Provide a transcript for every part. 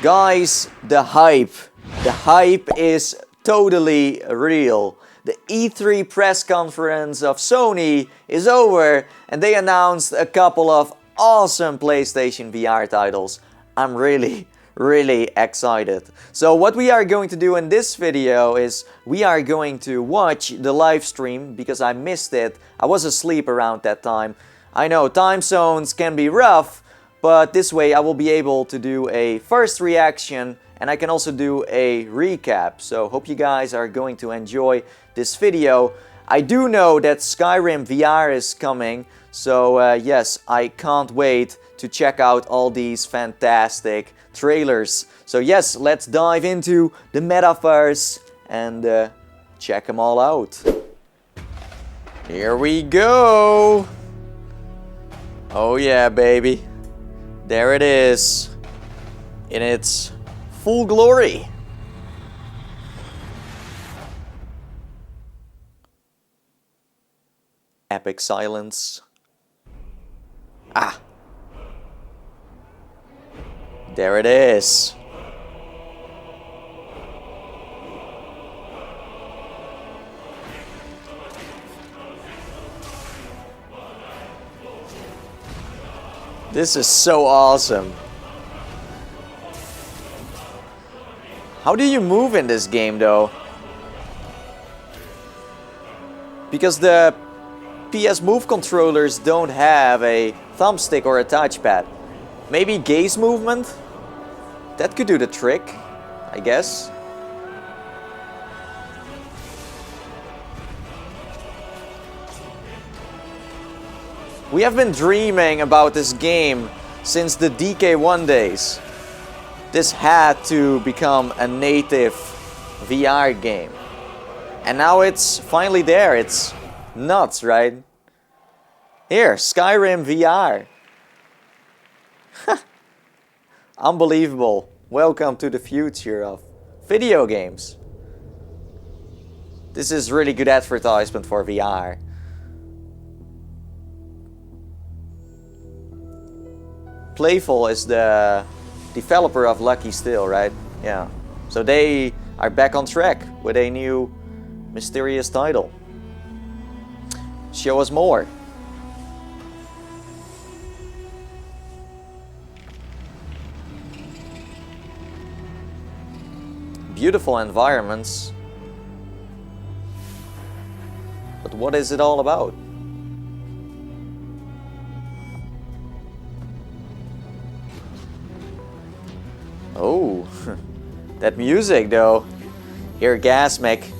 Guys, the hype is totally real. The E3 press conference of Sony is over and they announced a couple of awesome PlayStation VR titles. I'm really excited. So what we are going to do in this video is we are going to watch the live stream because I missed it. I was asleep around that time. I know time zones can be rough, but this way I will be able to do a first reaction and I can also do a recap. So hope you guys are going to enjoy this video. I do know that Skyrim VR is coming, so yes, I can't wait to check out all these fantastic trailers. So yes, let's dive into the metaverse and check them all out. Here we go! Oh yeah, baby. There it is, in its full glory. Epic silence. Ah! There it is. This is so awesome. How do you move in this game though? Because the PS Move controllers don't have a thumbstick or a touchpad. Maybe gaze movement? That could do the trick, I guess. We have been dreaming about this game since the DK1 days. This had to become a native VR game. And now it's finally there. It's nuts, right? Here, Skyrim VR. Unbelievable. Welcome to the future of video games. This is really good advertisement for VR. Playful is the developer of Lucky Still, right? Yeah. So they are back on track with a new mysterious title. Show us more. Beautiful environments. But what is it all about? Oh, that music though. Orgasmic.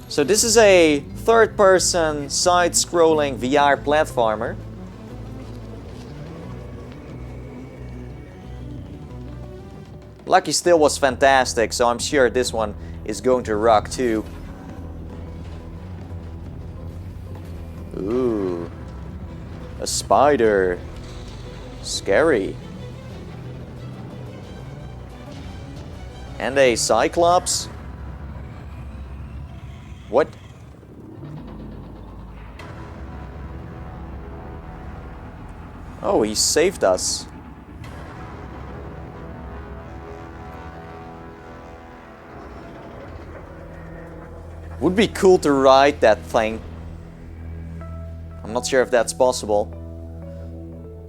So this is a third-person side-scrolling VR platformer. Lucky Still was fantastic, so I'm sure this one is going to rock too. Ooh, a spider. Scary. And a Cyclops? What? Oh, he saved us. Would be cool to ride that thing. I'm not sure if that's possible.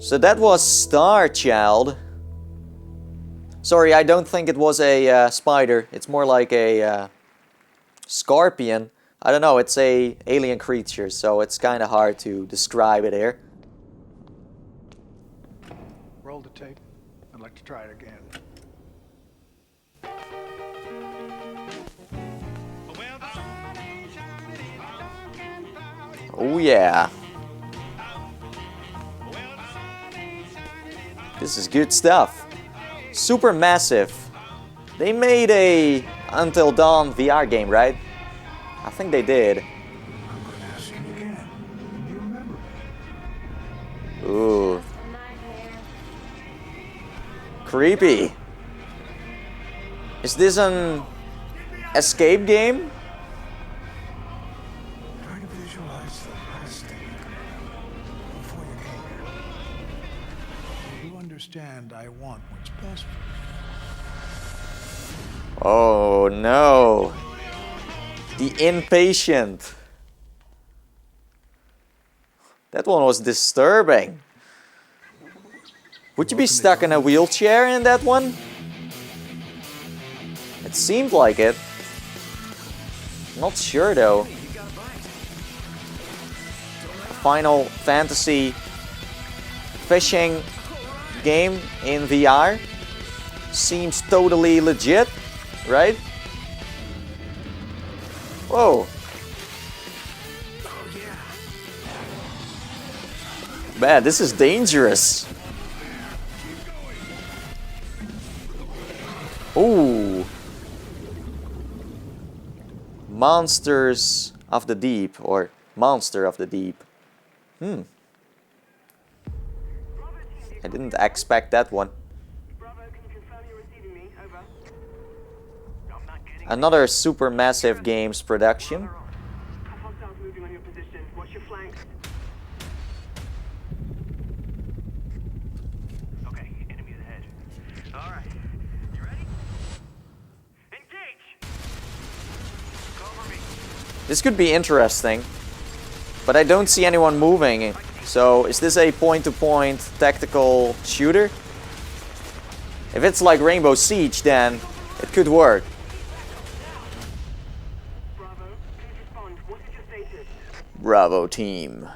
So that was Starchild. Sorry, I don't think it was a spider. It's more like a scorpion. I don't know, it's a alien creature, so it's kind of hard to describe it here. Roll the tape. I'd like to try it again. Oh yeah. This is good stuff. Super massive. They made a Until Dawn VR game, right? I think they did. I'm going to ask you again. Do you remember? Ooh. Creepy. Is this an escape game? Try to visualize the last thing you can remember before you came here. You understand I want what's best. Oh no. The Impatient. That one was disturbing. Would you be stuck in a wheelchair in that one? It seemed like it. Not sure though. Final Fantasy fishing game in VR. Seems totally legit, right? Whoa. Man, this is dangerous. Ooh. Monsters of the Deep, or Monster of the Deep. I didn't expect that one. Another Supermassive Games production. This could be interesting, but I don't see anyone moving. So, is this a point-to-point tactical shooter? If it's like Rainbow Siege, then it could work. Bravo team.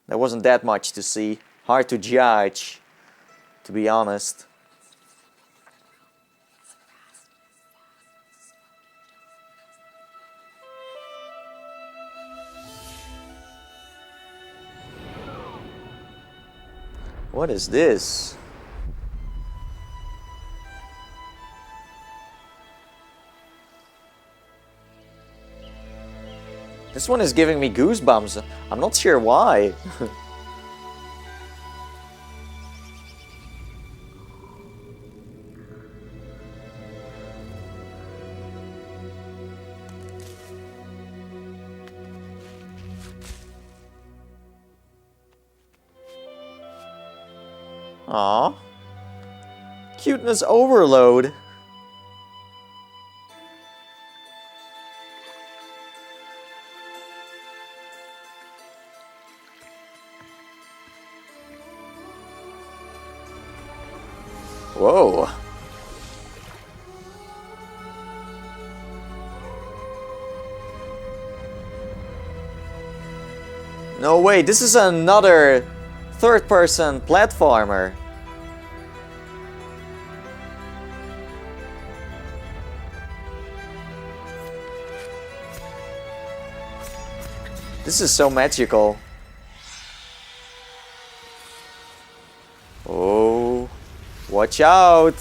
There wasn't that much to see. Hard to judge, to be honest. What is this? This one is giving me goosebumps. I'm not sure why. Aww. Cuteness overload. Whoa. No way, this is another third-person platformer. This is so magical. Oh, watch out!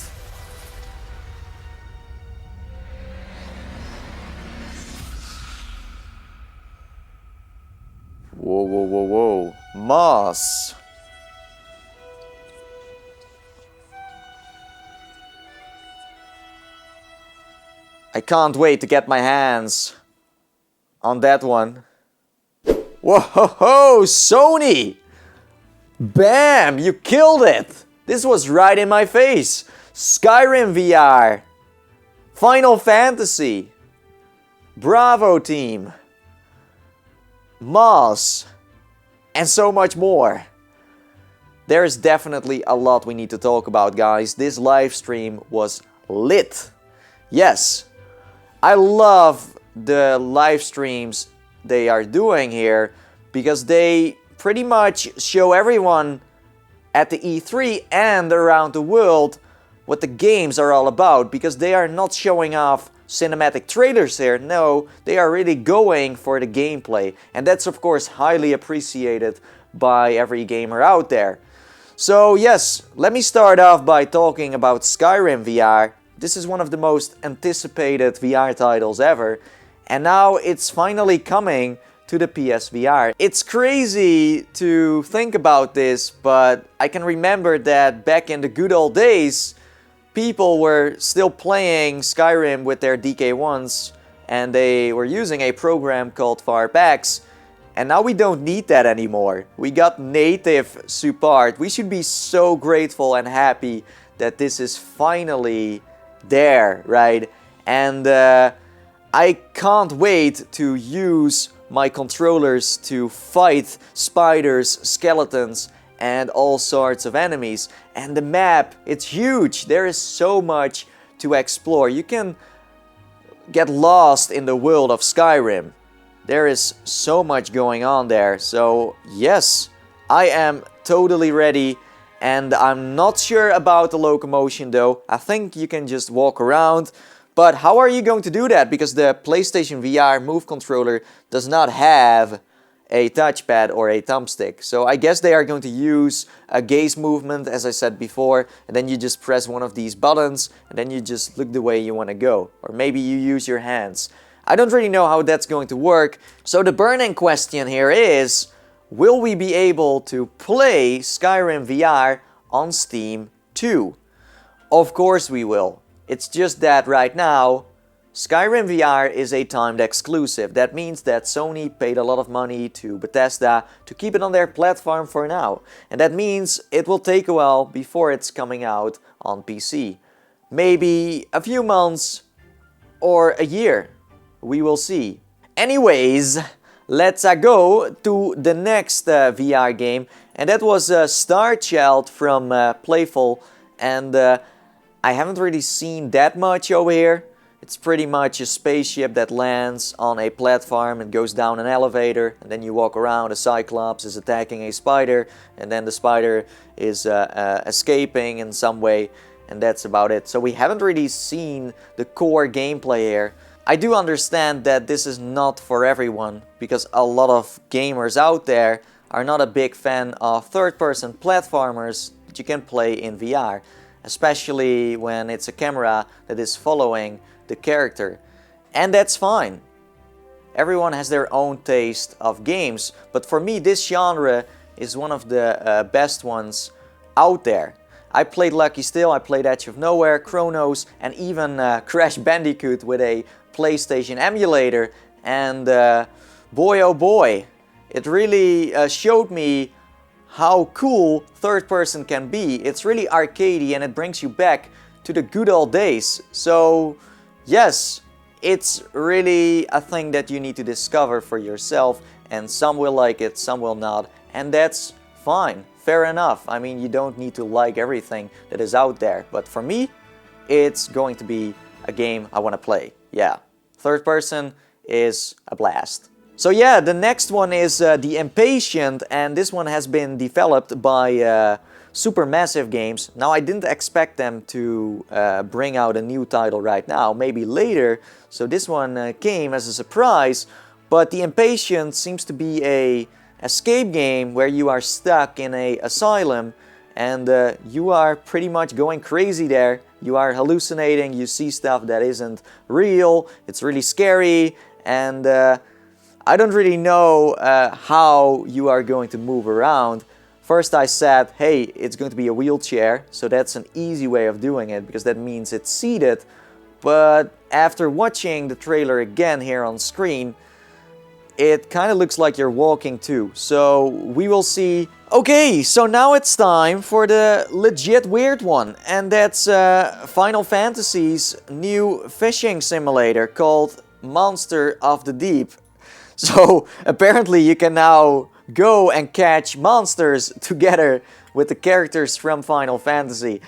Whoa, whoa, whoa, whoa. Moss. I can't wait to get my hands on that one. Whoa, ho, ho, Sony! Bam! You killed it! This was right in my face. Skyrim VR. Final Fantasy. Bravo team. Moss. And so much more. There is definitely a lot we need to talk about, guys. This live stream was lit. Yes, I love the live streams they are doing here because they pretty much show everyone at the E3 and around the world what the games are all about, because they are not showing off cinematic trailers here. No, they are really going for the gameplay, and that's of course highly appreciated by every gamer out there. So yes, let me start off by talking about Skyrim VR. This is one of the most anticipated VR titles ever, and now it's finally coming to the PSVR. It's crazy to think about this, but I can remember that back in the good old days, people were still playing Skyrim with their DK1s, and they were using a program called Firebax, and now we don't need that anymore. We got native support. We should be so grateful and happy that this is finally there, right? And I can't wait to use my controllers to fight spiders, skeletons, and all sorts of enemies. And the map, it's huge. There is so much to explore. You can get lost in the world of Skyrim. There is so much going on there. So yes, I am totally ready. And I'm not sure about the locomotion though. I think you can just walk around. But how are you going to do that? Because the PlayStation VR Move controller does not have a touchpad or a thumbstick. So I guess they are going to use a gaze movement, as I said before, and then you just press one of these buttons and then you just look the way you want to go. Or maybe you use your hands. I don't really know how that's going to work. So the burning question here is, will we be able to play Skyrim VR on Steam too? Of course we will. It's just that right now, Skyrim VR is a timed exclusive. That means that Sony paid a lot of money to Bethesda to keep it on their platform for now. And that means it will take a while before it's coming out on PC. Maybe a few months or a year. We will see. Anyways, let's go to the next VR game. And that was Starchild from Playful. And I haven't really seen that much over here. It's pretty much a spaceship that lands on a platform and goes down an elevator, and then you walk around. A Cyclops is attacking a spider, and then the spider is escaping in some way, and that's about it. So we haven't really seen the core gameplay here. I do understand that this is not for everyone, because a lot of gamers out there are not a big fan of third-person platformers that you can play in VR. Especially when it's a camera that is following the character. And that's fine. Everyone has their own taste of games, but for me this genre is one of the best ones out there. I played Lucky Still, I played Edge of Nowhere, Chronos, and even Crash Bandicoot with a PlayStation emulator, and boy oh boy, it really showed me how cool third person can be. It's really arcadey and it brings you back to the good old days. So yes, it's really a thing that you need to discover for yourself, and some will like it, some will not, and that's fine, fair enough. I mean, you don't need to like everything that is out there, but for me, it's going to be a game I want to play. Yeah, third person is a blast. So yeah, the next one is the Impatient, and this one has been developed by Supermassive Games. Now I didn't expect them to bring out a new title right now, maybe later, so this one came as a surprise. But the Impatient seems to be a escape game where you are stuck in a asylum and you are pretty much going crazy there. You are hallucinating, you see stuff that isn't real, it's really scary, and I don't really know how you are going to move around. First I said, hey, it's going to be a wheelchair, so that's an easy way of doing it, because that means it's seated. But after watching the trailer again here on screen, it kind of looks like you're walking too. So we will see. Okay, so now it's time for the legit weird one, and that's Final Fantasy's new fishing simulator called Monster of the Deep. So apparently you can now go and catch monsters together with the characters from Final Fantasy.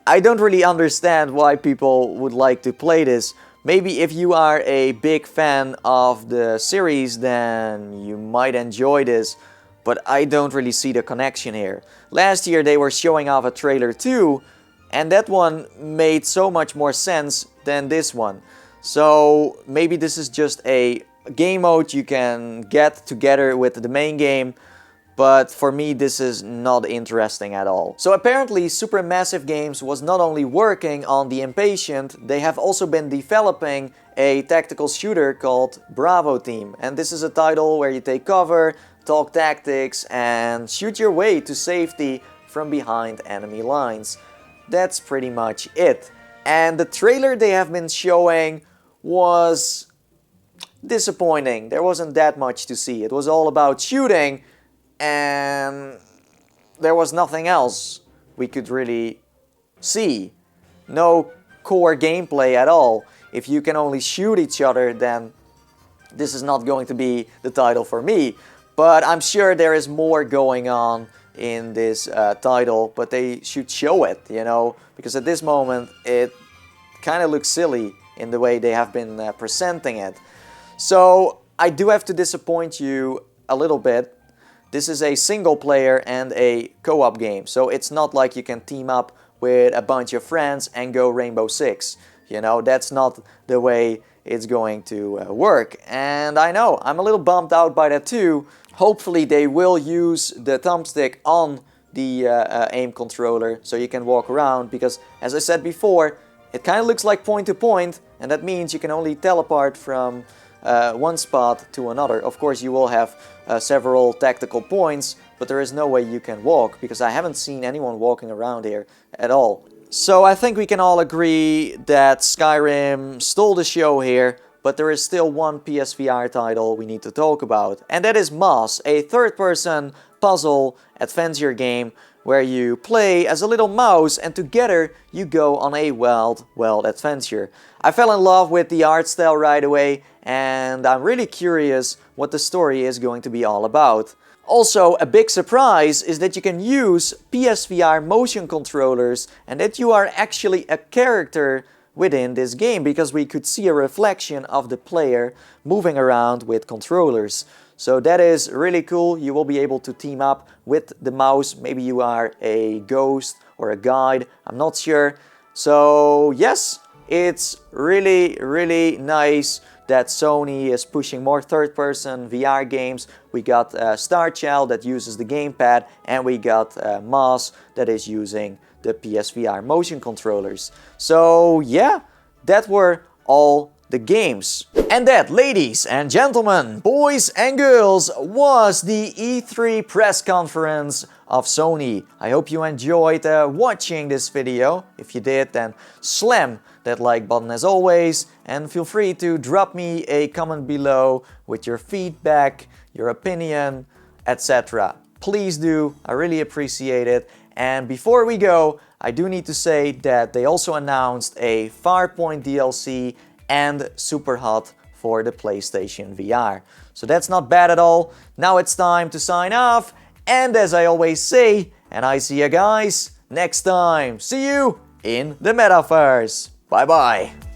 I don't really understand why people would like to play this. Maybe if you are a big fan of the series, then you might enjoy this, but I don't really see the connection here. Last year they were showing off a trailer too, and that one made so much more sense than this one. So maybe this is just a game mode you can get together with the main game, but for me this is not interesting at all. So apparently Supermassive Games was not only working on the Impatient, they have also been developing a tactical shooter called Bravo Team. And this is a title where you take cover, talk tactics, and shoot your way to safety from behind enemy lines. That's pretty much it. And the trailer they have been showing was disappointing. There wasn't that much to see. It was all about shooting, and there was nothing else we could really see. No core gameplay at all. If you can only shoot each other, then this is not going to be the title for me. But I'm sure there is more going on in this title, but they should show it, you know, because at this moment it kind of looks silly in the way they have been presenting it. So I do have to disappoint you a little bit. This is a single player and a co-op game, so it's not like you can team up with a bunch of friends and go Rainbow Six. You know, that's not the way it's going to work. And I know, I'm a little bummed out by that too. Hopefully they will use the thumbstick on the aim controller so you can walk around, because as I said before, it kind of looks like point to point, and that means you can only teleport from one spot to another. Of course you will have several tactical points, but there is no way you can walk, because I haven't seen anyone walking around here at all. So I think we can all agree that Skyrim stole the show here, but there is still one PSVR title we need to talk about, and that is Moss, a third-person puzzle adventure game where you play as a little mouse and together you go on a wild adventure. I fell in love with the art style right away, and I'm really curious what the story is going to be all about. Also, a big surprise is that you can use PSVR motion controllers and that you are actually a character within this game, because we could see a reflection of the player moving around with controllers. So that is really cool. You will be able to team up with the mouse. Maybe you are a ghost or a guide, I'm not sure. So yes, it's really nice that Sony is pushing more third-person VR games. We got Starchild that uses the gamepad, and we got Moss that is using the PSVR motion controllers. So yeah, that were all the games. And that, ladies and gentlemen, boys and girls, was the E3 press conference of Sony. I hope you enjoyed watching this video. If you did, then slam that like button as always, and feel free to drop me a comment below with your feedback, your opinion, etc. Please do, I really appreciate it. And before we go, I do need to say that they also announced a Farpoint DLC and Superhot for the PlayStation VR. So that's not bad at all. Now it's time to sign off, and as I always say, and I see you guys next time. See you in the metaverse. Bye bye.